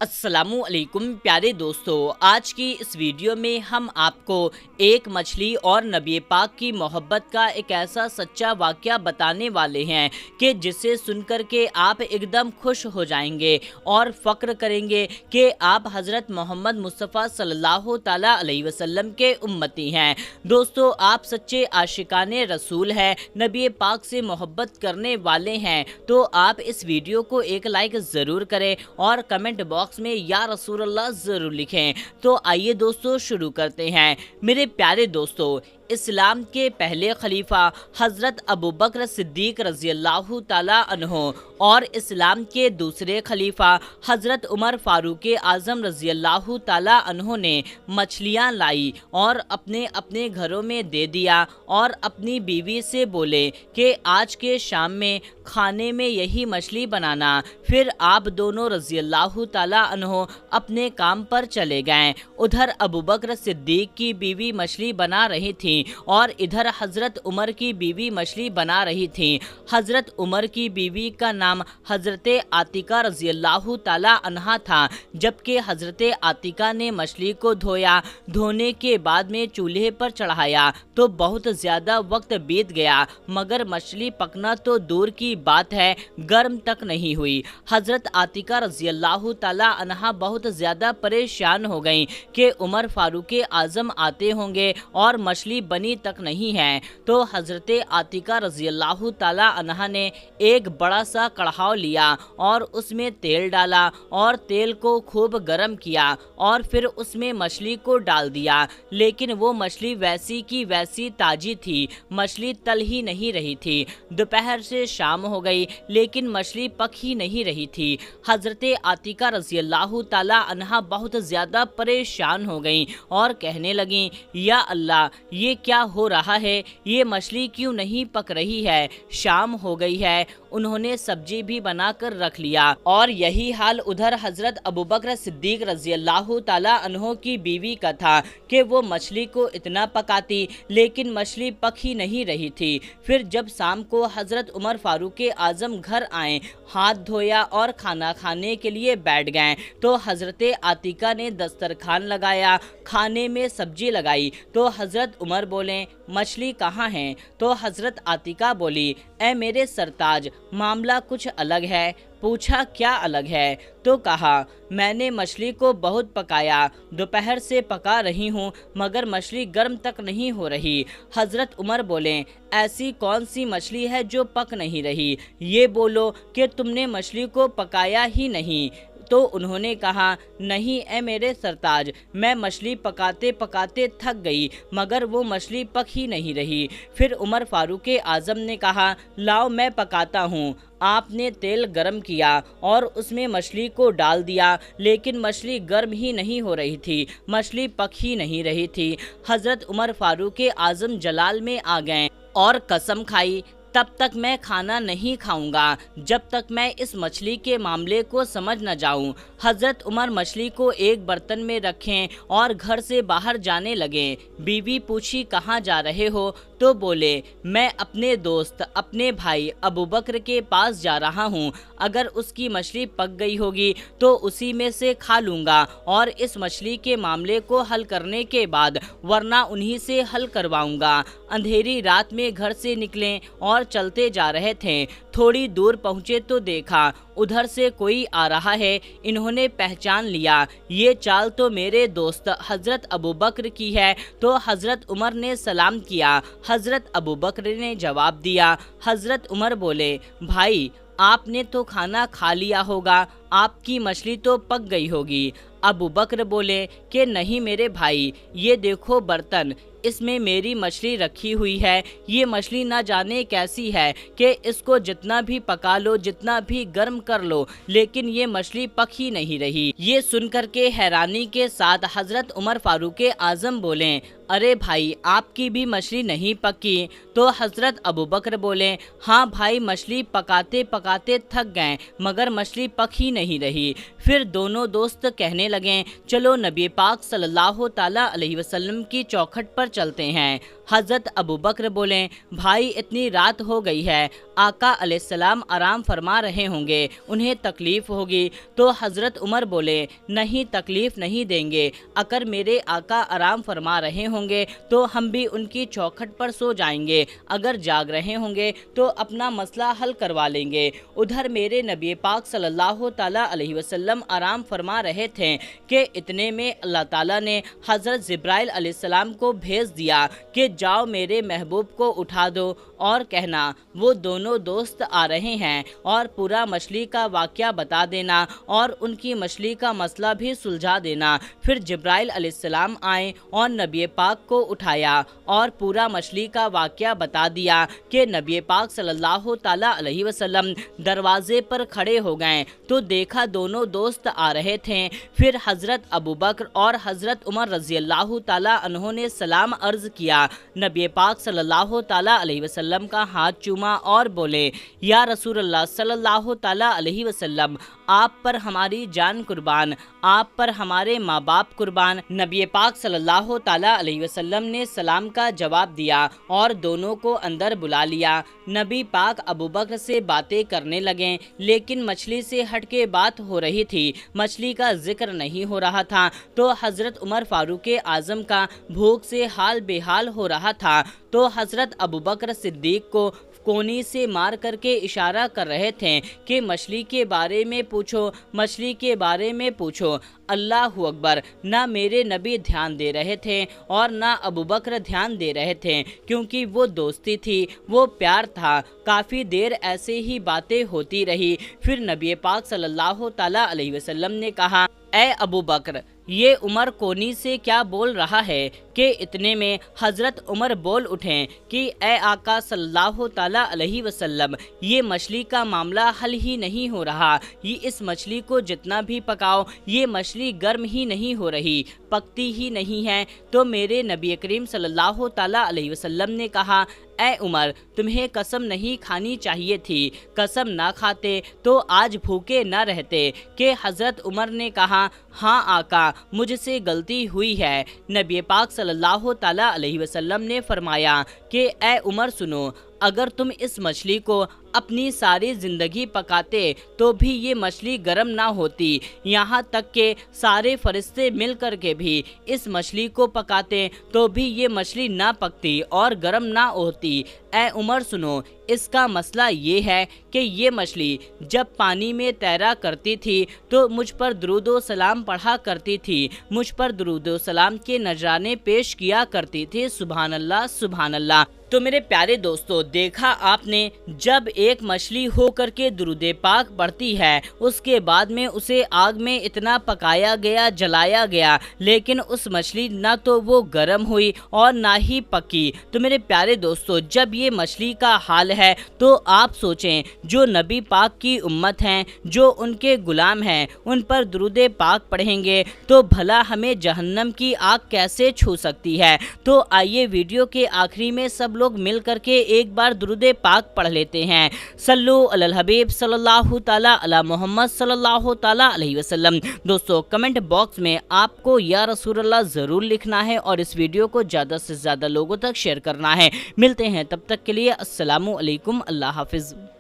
अस्सलामु अलैकुम प्यारे दोस्तों, आज की इस वीडियो में हम आपको एक मछली और नबी पाक की मोहब्बत का एक ऐसा सच्चा वाक़या बताने वाले हैं कि जिसे सुनकर के आप एकदम खुश हो जाएंगे और फ़क्र करेंगे कि आप हज़रत मोहम्मद मुस्तफ़ा सल्लल्लाहु ताला अलैहि वसल्लम के उम्मती हैं। दोस्तों, आप सच्चे आशिकाने रसूल हैं, नबी पाक से मोहब्बत करने वाले हैं, तो आप इस वीडियो को एक लाइक ज़रूर करें और कमेंट बॉक्स में या रसूलुल्लाह जरूर लिखें। तो आइए दोस्तों शुरू करते हैं। मेरे प्यारे दोस्तों, इस्लाम के पहले खलीफा हज़रत अबू बकर सिद्दीक रज़ी अल्लाह ताला अन्हो और इस्लाम के दूसरे खलीफा हज़रत उमर फ़ारूक आज़म रज़ी अल्लाह ताला अन्हो ने मछलियाँ लाई और अपने अपने घरों में दे दिया और अपनी बीवी से बोले कि आज के शाम में खाने में यही मछली बनाना। फिर आप दोनों रज़ी अल्लाह ताला अन्हो अपने काम पर चले गए। उधर अबू बकर सिद्दीक की बीवी मछली बना रही थी और इधर हज़रत उमर की बीवी मछली बना रही थी। हज़रत उमर की बीवी का नाम हज़रत आतिका रज़ी अल्लाह ताला अन्हा था, जबकि हज़रत आतिका ने मछली को धोया। धोने के बाद में चूल्हे पर चढ़ाया तो बहुत ज़्यादा वक्त बीत गया, मगर मछली पकना तो दूर की बात है, गर्म तक नहीं हुई। हज़रत आतिका रज़ी अल्लाह ताला अन्हा बहुत ज़्यादा परेशान हो गई कि उमर फ़ारूक आज़म आते होंगे और मछली बनी तक नहीं है। तो हज़रत आतिका रज़ी अल्लाह ताला अन्हा ने एक बड़ा सा कढ़ाव लिया और उसमें तेल डाला और तेल को खूब गर्म किया और फिर उसमें मछली को डाल दिया, लेकिन वो मछली वैसी की वैसी ताजी थी, मछली तल ही नहीं रही थी। दोपहर से शाम हो गई लेकिन मछली पक ही नहीं रही थी। हज़रत आतिका रज़ी अल्लाह ताला अन्हा बहुत ज़्यादा परेशान हो गई और कहने लगी, या अल्लाह, ये क्या हो रहा है, ये मछली क्यों नहीं पक रही है, शाम हो गई है। उन्होंने सब्जी भी बनाकर रख लिया और यही हाल उधर हज़रत अबू बकर सिद्दीक रज़ी अल्लाह ताला अन्हो की बीवी का था कि वो मछली को इतना पकाती लेकिन मछली पक ही नहीं रही थी। फिर जब शाम को हज़रत उमर फ़ारूक आज़म घर आए, हाथ धोया और खाना खाने के लिए बैठ गए तो हज़रत आतिका ने दस्तरखान लगाया, खाने में सब्जी लगाई। तो हज़रत उमर बोले, मछली कहाँ है? तो हज़रत आतिका बोली, ए मेरे सरताज, मामला कुछ अलग है। पूछा, क्या अलग है? तो कहा, मैंने मछली को बहुत पकाया, दोपहर से पका रही हूँ मगर मछली गर्म तक नहीं हो रही। हज़रत उमर बोले, ऐसी कौन सी मछली है जो पक नहीं रही? ये बोलो कि तुमने मछली को पकाया ही नहीं। तो उन्होंने कहा, नहीं ए मेरे सरताज, मैं मछली पकाते पकाते थक गई मगर वो मछली पक ही नहीं रही। फिर उमर फ़ारूक आज़म ने कहा, लाओ मैं पकाता हूँ। आपने तेल गरम किया और उसमें मछली को डाल दिया, लेकिन मछली गर्म ही नहीं हो रही थी, मछली पक ही नहीं रही थी। हज़रत उमर फ़ारूक आज़म जलाल में आ गए और कसम खाई, तब तक मैं खाना नहीं खाऊंगा जब तक मैं इस मछली के मामले को समझ न जाऊं। हज़रत उमर मछली को एक बर्तन में रखें और घर से बाहर जाने लगे। बीवी पूछी, कहाँ जा रहे हो? तो बोले, मैं अपने दोस्त, अपने भाई अबू बकर के पास जा रहा हूँ, अगर उसकी मछली पक गई होगी तो उसी में से खा लूँगा और इस मछली के मामले को हल करने के बाद वरना उन्हीं से हल करवाऊँगा। अंधेरी रात में घर से निकले और चलते जा रहे थे। थोड़ी दूर पहुँचे तो देखा उधर से कोई आ रहा है। इन्होंने पहचान लिया, ये चाल तो मेरे दोस्त हज़रत अबू बकर की है। तो हज़रत उमर ने सलाम किया। हज़रत अबू बकर ने जवाब दिया। हज़रत उमर बोले, भाई आपने तो खाना खा लिया होगा, आपकी मछली तो पक गई होगी। अबू बकर बोले कि नहीं मेरे भाई, ये देखो बर्तन, इसमें मेरी मछली रखी हुई है। ये मछली ना जाने कैसी है कि इसको जितना भी पका लो, जितना भी गर्म कर लो, लेकिन ये मछली पक ही नहीं रही। ये सुनकर के हैरानी के साथ हज़रत उमर फ़ारूक आज़म बोले, अरे भाई, आपकी भी मछली नहीं पकी? तो हज़रत अबू बकर बोले, हाँ भाई, मछली पकाते पकाते थक गए मगर मछली पक ही नहीं रही। फिर दोनों दोस्त कहने लगे, चलो नबी पाक सल्लल्लाहु ताला अलैहि वसल्लम की चौखट पर चलते हैं। हज़रत अबू बकर बोले, भाई इतनी रात हो गई है, आका अलैहिस्सलाम आराम फरमा रहे होंगे, उन्हें तकलीफ़ होगी। तो हज़रत उमर बोले, नहीं तकलीफ़ नहीं देंगे, अगर मेरे आका आराम फरमा रहे होंगे तो हम भी उनकी चौखट पर सो जाएंगे, अगर जाग रहे होंगे तो अपना मसला हल करवा लेंगे। उधर मेरे नबी पाक सल्लल्लाहु ताला अलैहि वसल्लम आराम फरमा रहे थे कि इतने में अल्लाह ताला ने हज़रत जिब्राइल अलैहिस्सलाम को भेज दिया कि जाओ मेरे महबूब को उठा दो और कहना वो दोनों दोस्त आ रहे हैं और पूरा मछली का वाक़या बता देना और उनकी मछली का मसला भी सुलझा देना। फिर जिब्राइल अलैहिस्सलाम आए और नबी पाक को उठाया और पूरा मछली का वाक़या बता दिया कि नबी पाक सल्लल्लाहु ताला अलैहि वसल्लम दरवाजे पर खड़े हो गए तो देखा दोनों दोस्त आ रहे थे। फिर हज़रत अबू बकर और हज़रत उमर रज़ी अल्लाह ताला अन्हों ने सलाम अर्ज़ किया। नबी पाक सल्लल्लाहु ताला अलैहि वसल्लम का हाथ चूमा और बोले, या रसूलल्लाह सल्लल्लाहु ताला अलैहि वसल्लम, आप पर हमारी जान कुर्बान, आप पर हमारे माँ बाप कुर्बान। नबी पाक सल्लल्लाहु ताला अलैहि वसल्लम ने सलाम का जवाब दिया और दोनों को अंदर बुला लिया। नबी पाक अबू बकर से बातें करने लगे, लेकिन मछली से हटके बात हो रही थी, मछली का जिक्र नहीं हो रहा था। तो हज़रत उमर फारूक आज़म का भूख से हाल बेहाल हो रहा था, तो हज़रत अबू बकर सिद्दीक को कोनी से मार करके इशारा कर रहे थे कि मछली के बारे में पूछो, मछली के बारे में पूछो। अल्लाहु अकबर। ना मेरे नबी ध्यान दे रहे थे और ना अबू बकर ध्यान दे रहे थे, क्योंकि वो दोस्ती थी, वो प्यार था। काफ़ी देर ऐसे ही बातें होती रही। फिर नबी पाक सल्लल्लाहु ताला अलैहि वसल्लम ने कहा, ए अबू बकर, ये उमर कोनी से क्या बोल रहा है कि इतने में हज़रत उमर बोल उठे कि ए आका सल्लल्लाहु ताला अलैहि वसल्लम, ये मछली का मामला हल ही नहीं हो रहा, ये इस मछली को जितना भी पकाओ ये मछली गर्म ही नहीं हो रही, पकती ही नहीं है। तो मेरे नबी करीम सल्लल्लाहु ताला अलैहि वसल्लम ने कहा, ए उमर, तुम्हें कसम नहीं खानी चाहिए थी, कसम ना खाते तो आज भूखे न रहते। कि हज़रत उमर ने कहा, हाँ आका, मुझसे गलती हुई है। नबी पाक सल्लल्लाहु ताला अलैहि वसल्लम ने फरमाया कि ए उमर सुनो, अगर तुम इस मछली को अपनी सारी ज़िंदगी पकाते तो भी ये मछली गर्म ना होती, यहाँ तक कि सारे फरिश्ते मिल कर के भी इस मछली को पकाते तो भी ये मछली ना पकती और गर्म ना होती। ए उमर सुनो, इसका मसला ये है कि ये मछली जब पानी में तैरा करती थी तो मुझ पर दुरूदो सलाम पढ़ा करती थी, मुझ पर दुरूदो सलाम के नजराने पेश किया करती थी। सुभान अल्लाह, सुभान अल्लाह। तो मेरे प्यारे दोस्तों, देखा आपने, जब एक मछली हो करके दुरूदे पाक बढ़ती है उसके बाद में उसे आग में इतना पकाया गया, जलाया गया, लेकिन उस मछली ना तो वो गर्म हुई और ना ही पकी। तो मेरे प्यारे दोस्तों, जब ये मछली का हाल है तो आप सोचें, जो नबी पाक की उम्मत हैं, जो उनके गुलाम हैं, उन पर दुरूदे पाक पढ़ेंगे तो भला हमें जहन्नम की आग कैसे छू सकती है। तो आइए वीडियो के आखिरी में सब लोग मिल करके एक बार दुरूदे पाक पढ़ लेते हैं। सल्लु अलल हबीब सल्लल्लाहु ताला अला मोहम्मद सल्लल्लाहु ताला अलैहि वसल्लम। दोस्तों, कमेंट बॉक्स में आपको या रसूलल्लाह ज़रूर लिखना है और इस वीडियो को ज़्यादा से ज़्यादा लोगों तक शेयर करना है। मिलते हैं, तब तक के लिए अस्सलामु अलैकुम, अल्लाह हाफिज़।